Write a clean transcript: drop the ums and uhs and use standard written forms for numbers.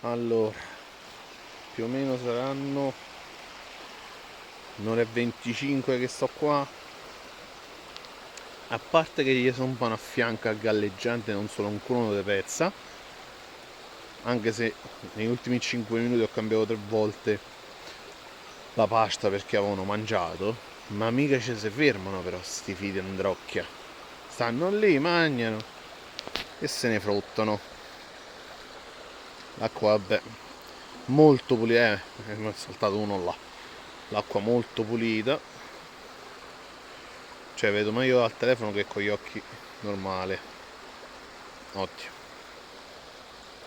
Allora, più o meno saranno un'ora e 25 che sto qua. A parte che gli sono un po' a fianco al galleggiante, non solo un culo di pezza, anche se negli ultimi 5 minuti ho cambiato 3 volte la pasta perché avevano mangiato, ma mica ci si fermano però sti figli di Androcchia. Stanno lì, mangiano e se ne fruttano. L'acqua, vabbè, molto pulita, mi è saltato uno là. L'acqua molto pulita, cioè vedo meglio al telefono che con gli occhi normali. Ottimo.